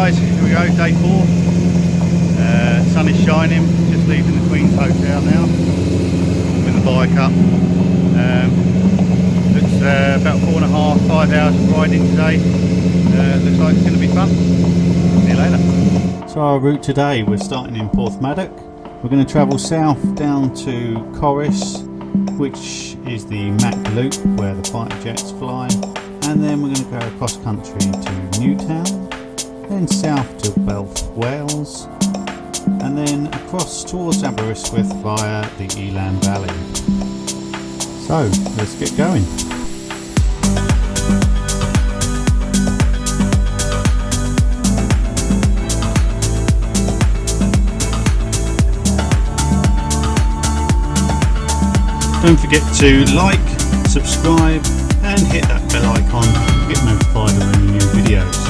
guys, here we go, day 4. Sun is shining, just leaving the Queen's Hotel now with the bike up. Looks about 4.5, 5 hours of riding today. Looks like it's going to be fun. See you later. So our route today, we're starting in Porthmadog. We're going to travel south down to Corris, which is the Mach Loop where the fighter jets fly, and then we're going to go across country to Newtown, then south to Builth Wells, and then across towards Aberystwyth via the Elan Valley. So let's get going. Don't forget to like, subscribe and hit that bell icon to get notified of any new videos.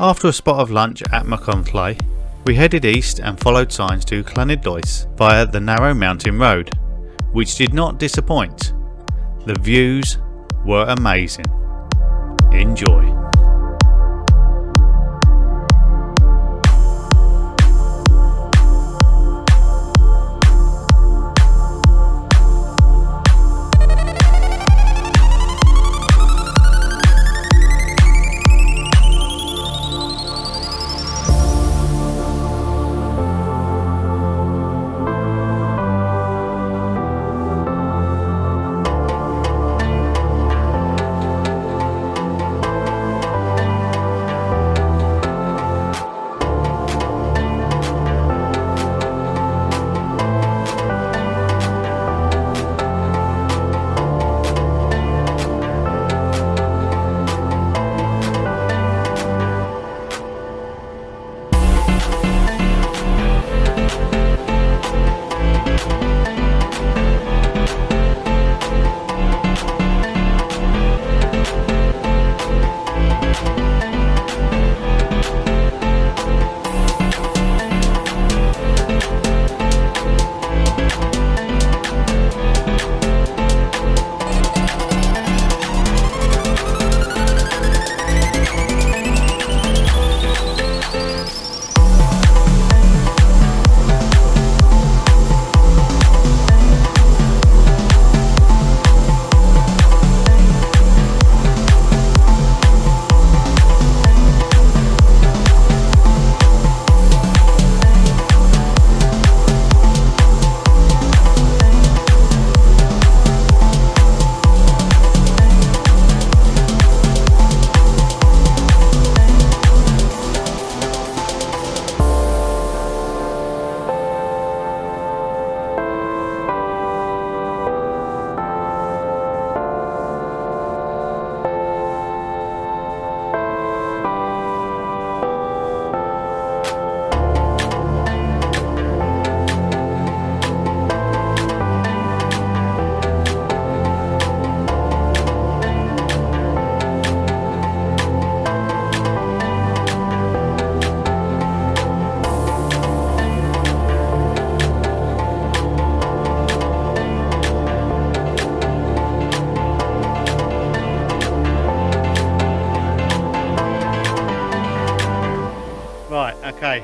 After a spot of lunch at Mach Loop, we headed east and followed signs to Llanidloes via the narrow mountain road, which did not disappoint. The views were amazing. Enjoy. Okay,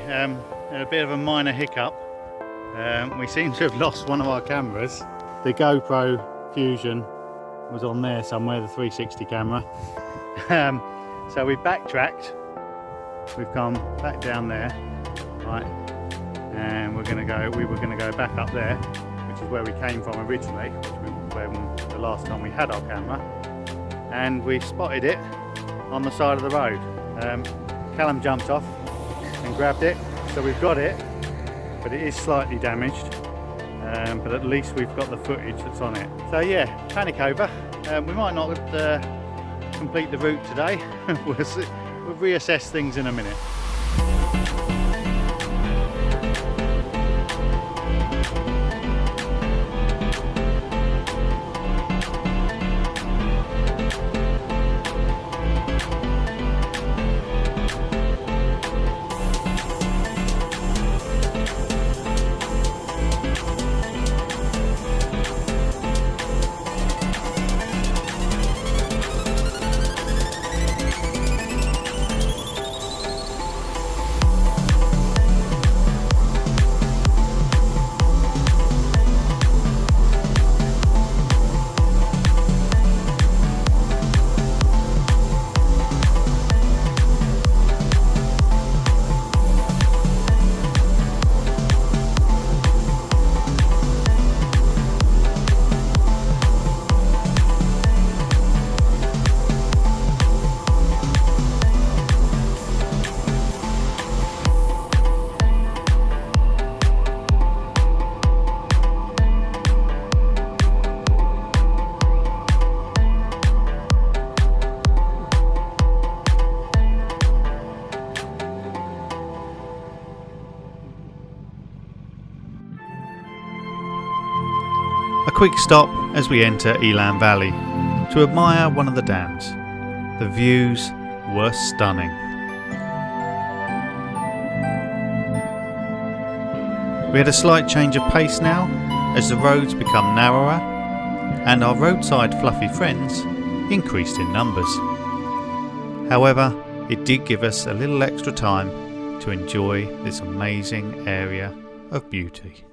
a bit of a minor hiccup. We seem to have lost one of our cameras. The GoPro Fusion was on there somewhere, the 360 camera. So we backtracked. We've come back down there, right? And we were going to go back up there, which is where we came from originally, when the last time we had our camera. And we spotted it on the side of the road. Callum jumped off and grabbed it, so we've got it, but it is slightly damaged, but at least we've got the footage that's on it. So yeah, panic over. We might not complete the route today. We'll reassess things in a minute. A quick stop as we enter Elan Valley to admire one of the dams. The views were stunning. We had a slight change of pace now as the roads become narrower and our roadside fluffy friends increased in numbers. However, it did give us a little extra time to enjoy this amazing area of beauty.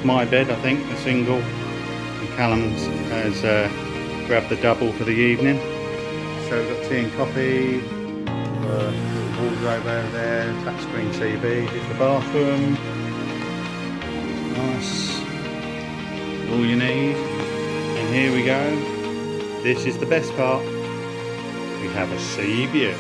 is my bed, I think, the single, and Callum's has grabbed the double for the evening. So we've got tea and coffee, wardrobe over there, touchscreen TV, here's the bathroom, nice, all you need, and here we go, this is the best part, we have a sea view.